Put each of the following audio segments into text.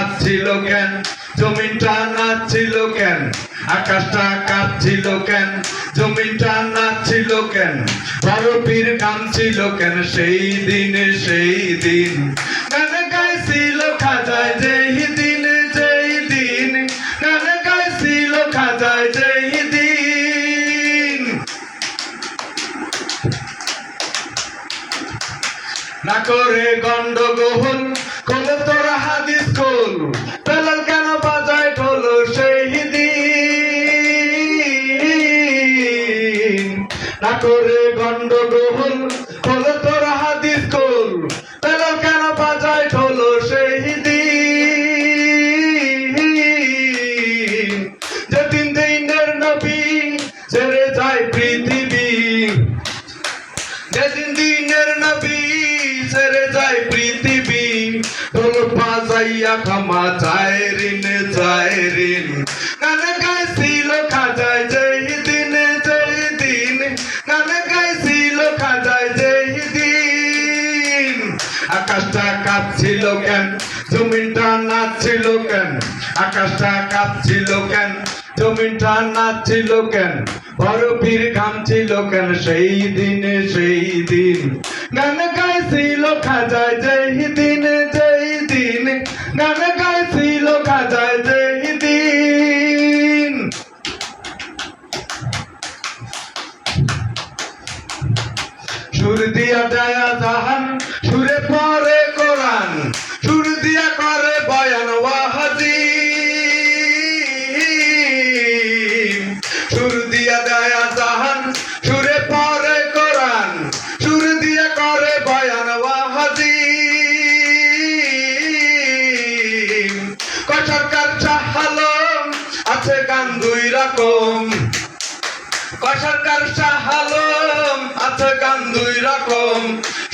কাঁপছিল কেন, জমিনটা নাচছিল কেন, আকাশটা কাঁপছিল কেন, জমিনটা নাচছিল কেন, বরফের ঘামছিল কেন সেই দিনে সেই দিন। গান গাইছিল খাজায় যেই দিন যেই দিন, গান গাইছিল খাজায় যেই দিন। না করে গন্ডগোল কোলে তোরা হাদিস কোল, বেলাল কেন বাজায় ঢোল সেই দিন। না করে গন্ডগোল কোলে তোরা হাদিস কোল, বেলাল কেন বাজায় ঢোল সেই দিন। যেদিন দিনের নবী ছেড়ে যায় পৃথিবী, যেদিন দিনের নবী ছেড়ে যায় পৃথিবী, ঢোল বাজাইয়া ক্ষমা চায় ঋণ চায় ঋণ। গান গাইছিল খাজায় যেই দিন যেই দিন, গান গাইছিল খাজায় যেই দিন। আকাশটা কাঁপছিল কেন, জমিনটা নাচছিল কেন, আকাশটা কাঁপছিল কেন, জমিনটা নাচছিল কেন, বরফের ঘামছিল কেন সেই দিনে সেই দিন। গান গাইছিল খাজায় যেই দিন যেই দিন, গান গাইছিল খাজায় যেই দিন। সুর দিয়া দেয়া জাহান, সুরে পরে কোরআন, সুর দিয়া করে বয়ান ওয়াহাজি। সুর দিয়া দেয়া জাহান, সুরে পরে কোরআন, সুর দিয়া করে বয়ান ওয়াহাজি। সরকার শাহ আলম আছে গান দুই রকম, সরকার শাহ আলম আছে গান দুই রকম,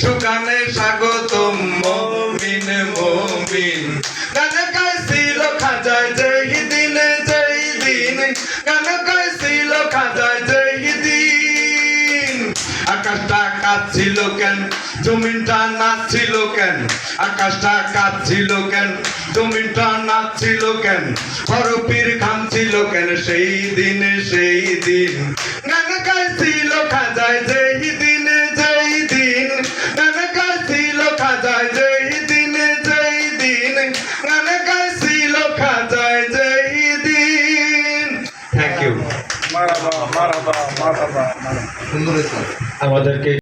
সুগানে স্বাগতম মুমিন মুমিন। গান গাইছিল খাজায় যেই দিন যেই দিন, গান গাইছিল খাজায় যেই দিন। আকাশটা কাঁপছিল কেন, জমিনটা নাচছিল কেন, আকাশটা কাঁপছিল কেন, জমিনটা নাচছিল কেন, বরফের ঘামছিল কেন সেই দিন সেই দিন। গান গাইছিল খাজায় যেই দিন যেই দিন, গান গাইছিল খাজায় যেই দিন যেই দিন, গান গাইছিল খাজায় যেই দিন। Thank you. মারাবা মারাবা মারাবা। আমাদেরকে